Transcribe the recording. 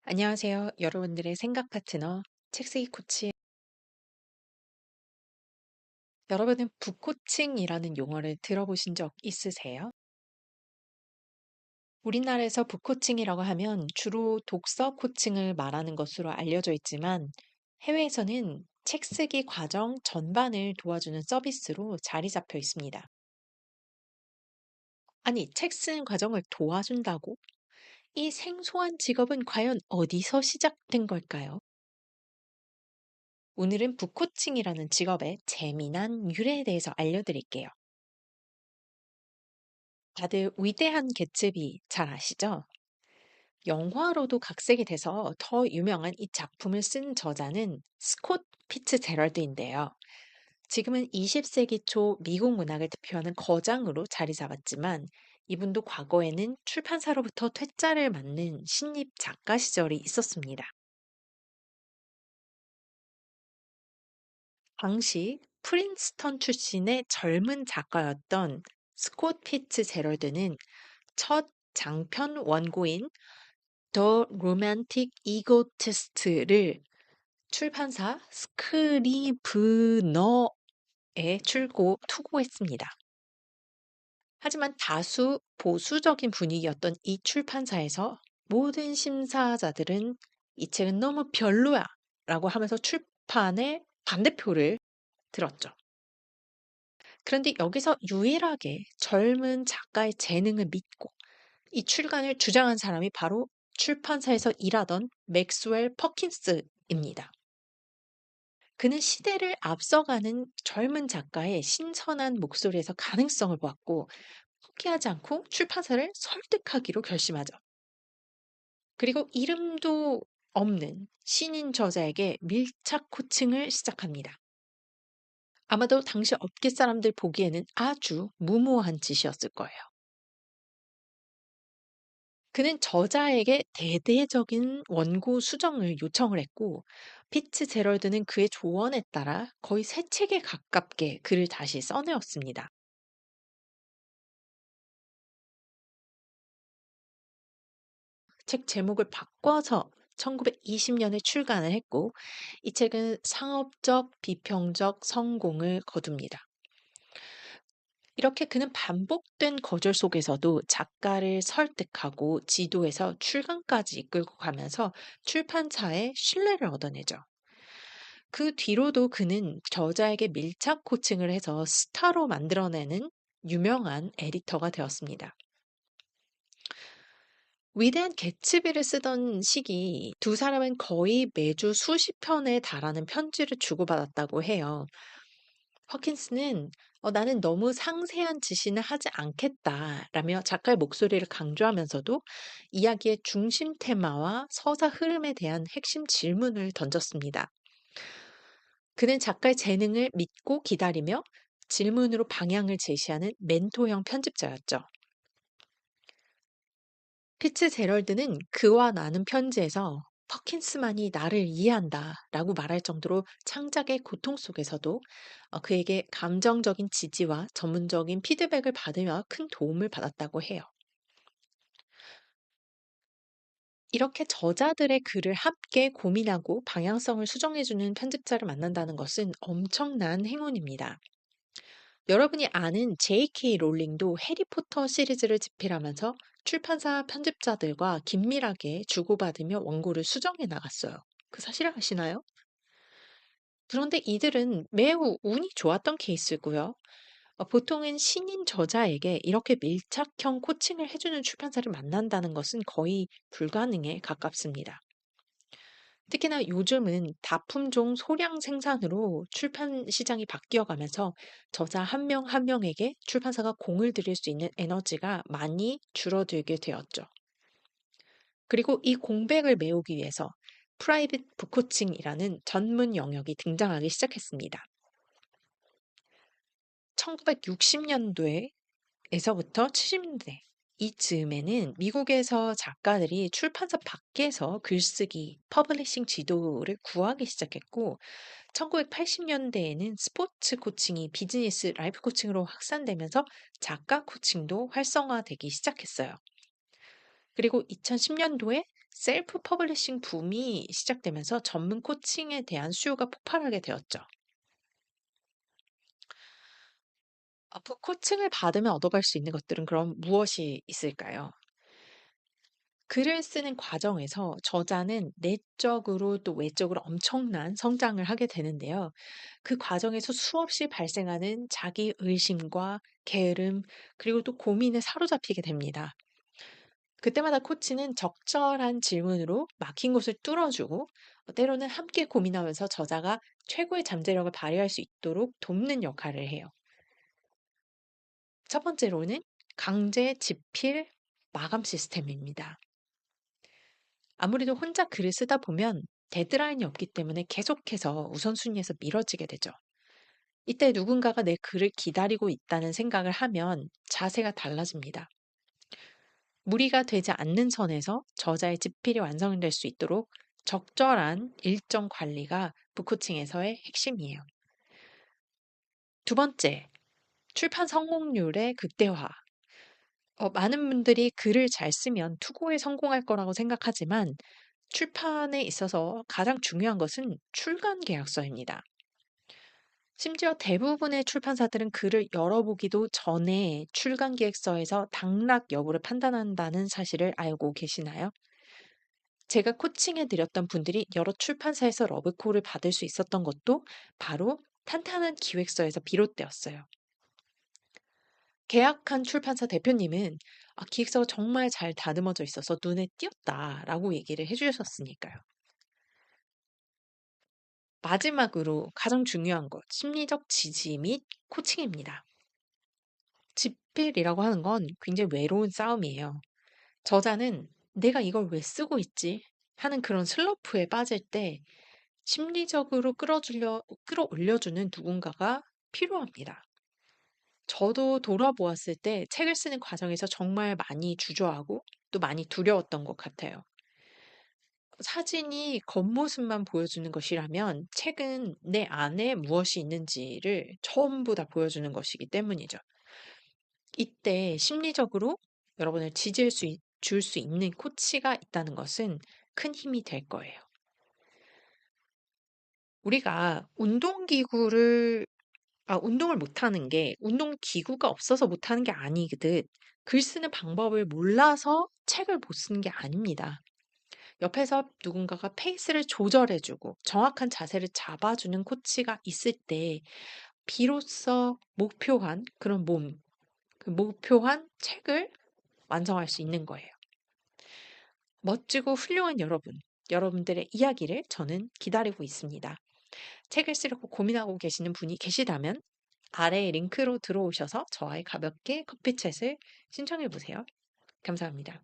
안녕하세요. 여러분들의 생각 파트너 책쓰기 코치. 여러분은 북코칭이라는 용어를 들어보신 적 있으세요? 우리나라에서 북코칭이라고 하면 주로 독서 코칭을 말하는 것으로 알려져 있지만 해외에서는 책쓰기 과정 전반을 도와주는 서비스로 자리 잡혀 있습니다. 아니, 책 쓰는 과정을 도와준다고? 이 생소한 직업은 과연 어디서 시작된 걸까요? 오늘은 북코칭이라는 직업의 재미난 유래에 대해서 알려드릴게요. 다들 위대한 개츠비 잘 아시죠? 영화로도 각색이 돼서 더 유명한 이 작품을 쓴 저자는 스콧 피츠제럴드인데요. 지금은 20세기 초 미국 문학을 대표하는 거장으로 자리 잡았지만 이분도 과거에는 출판사로부터 퇴짜를 맞는 신입 작가 시절이 있었습니다. 당시 프린스턴 출신의 젊은 작가였던 스콧 피츠제럴드는 첫 장편 원고인 더 로맨틱 이고티스트를 출판사 스크리브너에 투고했습니다. 하지만 다수 보수적인 분위기였던 이 출판사에서 모든 심사자들은 이 책은 너무 별로야 라고 하면서 출판에 반대표를 들었죠. 그런데 여기서 유일하게 젊은 작가의 재능을 믿고 이 출간을 주장한 사람이 바로 출판사에서 일하던 맥스웰 퍼킨스입니다. 그는 시대를 앞서가는 젊은 작가의 신선한 목소리에서 가능성을 보았고 포기하지 않고 출판사를 설득하기로 결심하죠. 그리고 이름도 없는 신인 저자에게 밀착 코칭을 시작합니다. 아마도 당시 업계 사람들 보기에는 아주 무모한 짓이었을 거예요. 그는 저자에게 대대적인 원고 수정을 요청을 했고 피츠제럴드는 그의 조언에 따라 거의 새 책에 가깝게 글을 다시 써내었습니다. 책 제목을 바꿔서 1920년에 출간을 했고 이 책은 상업적 비평적 성공을 거둡니다. 이렇게 그는 반복된 거절 속에서도 작가를 설득하고 지도해서 출간까지 이끌고 가면서 출판사의 신뢰를 얻어내죠. 그 뒤로도 그는 저자에게 밀착 코칭을 해서 스타로 만들어내는 유명한 에디터가 되었습니다. 위대한 개츠비를 쓰던 시기 두 사람은 거의 매주 수십 편에 달하는 편지를 주고받았다고 해요. 허킨스는 나는 너무 상세한 지시는 하지 않겠다라며 작가의 목소리를 강조하면서도 이야기의 중심 테마와 서사 흐름에 대한 핵심 질문을 던졌습니다. 그는 작가의 재능을 믿고 기다리며 질문으로 방향을 제시하는 멘토형 편집자였죠. 피츠제럴드는 그와 나눈 편지에서 퍼킨스만이 나를 이해한다 라고 말할 정도로 창작의 고통 속에서도 그에게 감정적인 지지와 전문적인 피드백을 받으며 큰 도움을 받았다고 해요. 이렇게 저자들의 글을 함께 고민하고 방향성을 수정해주는 편집자를 만난다는 것은 엄청난 행운입니다. 여러분이 아는 J.K. 롤링도 해리포터 시리즈를 집필하면서 출판사 편집자들과 긴밀하게 주고받으며 원고를 수정해 나갔어요. 그 사실 아시나요? 그런데 이들은 매우 운이 좋았던 케이스고요. 보통은 신인 저자에게 이렇게 밀착형 코칭을 해주는 출판사를 만난다는 것은 거의 불가능에 가깝습니다. 특히나 요즘은 다품종 소량 생산으로 출판 시장이 바뀌어 가면서 저자 한 명 한 명에게 출판사가 공을 들일 수 있는 에너지가 많이 줄어들게 되었죠. 그리고 이 공백을 메우기 위해서 프라이빗 북코칭이라는 전문 영역이 등장하기 시작했습니다. 1960년도에서부터 70년대 이 즈음에는 미국에서 작가들이 출판사 밖에서 글쓰기, 퍼블리싱 지도를 구하기 시작했고 1980년대에는 스포츠 코칭이 비즈니스 라이프 코칭으로 확산되면서 작가 코칭도 활성화되기 시작했어요. 그리고 2010년도에 셀프 퍼블리싱 붐이 시작되면서 전문 코칭에 대한 수요가 폭발하게 되었죠. 코칭을 받으면 얻어갈 수 있는 것들은 그럼 무엇이 있을까요? 글을 쓰는 과정에서 저자는 내적으로 또 외적으로 엄청난 성장을 하게 되는데요. 그 과정에서 수없이 발생하는 자기 의심과 게으름, 그리고 또 고민에 사로잡히게 됩니다. 그때마다 코치는 적절한 질문으로 막힌 곳을 뚫어주고 때로는 함께 고민하면서 저자가 최고의 잠재력을 발휘할 수 있도록 돕는 역할을 해요. 첫 번째로는 강제 집필 마감 시스템입니다. 아무래도 혼자 글을 쓰다 보면 데드라인이 없기 때문에 계속해서 우선순위에서 미뤄지게 되죠. 이때 누군가가 내 글을 기다리고 있다는 생각을 하면 자세가 달라집니다. 무리가 되지 않는 선에서 저자의 집필이 완성될 수 있도록 적절한 일정 관리가 북코칭에서의 핵심이에요. 두 번째, 출판 성공률의 극대화. 많은 분들이 글을 잘 쓰면 투고에 성공할 거라고 생각하지만 출판에 있어서 가장 중요한 것은 출간 계약서입니다. 심지어 대부분의 출판사들은 글을 열어보기도 전에 출간 계획서에서 당락 여부를 판단한다는 사실을 알고 계시나요? 제가 코칭해 드렸던 분들이 여러 출판사에서 러브콜을 받을 수 있었던 것도 바로 탄탄한 기획서에서 비롯되었어요. 계약한 출판사 대표님은 기획서가 정말 잘 다듬어져 있어서 눈에 띄었다라고 얘기를 해주셨으니까요. 마지막으로 가장 중요한 것, 심리적 지지 및 코칭입니다. 집필이라고 하는 건 굉장히 외로운 싸움이에요. 저자는 내가 이걸 왜 쓰고 있지? 하는 그런 슬럼프에 빠질 때 심리적으로 끌어올려주는 누군가가 필요합니다. 저도 돌아보았을 때 책을 쓰는 과정에서 정말 많이 주저하고 또 많이 두려웠던 것 같아요. 사진이 겉모습만 보여주는 것이라면 책은 내 안에 무엇이 있는지를 전부 다 보여주는 것이기 때문이죠. 이때 심리적으로 여러분을 줄 수 있는 코치가 있다는 것은 큰 힘이 될 거예요. 우리가 운동을 못하는 게 운동기구가 없어서 못하는 게 아니듯 글 쓰는 방법을 몰라서 책을 못 쓰는 게 아닙니다. 옆에서 누군가가 페이스를 조절해주고 정확한 자세를 잡아주는 코치가 있을 때 비로소 목표한 그런 그 목표한 책을 완성할 수 있는 거예요. 멋지고 훌륭한 여러분들의 이야기를 저는 기다리고 있습니다. 책을 쓰려고 고민하고 계시는 분이 계시다면 아래 링크로 들어오셔서 저와의 가볍게 커피챗을 신청해 보세요. 감사합니다.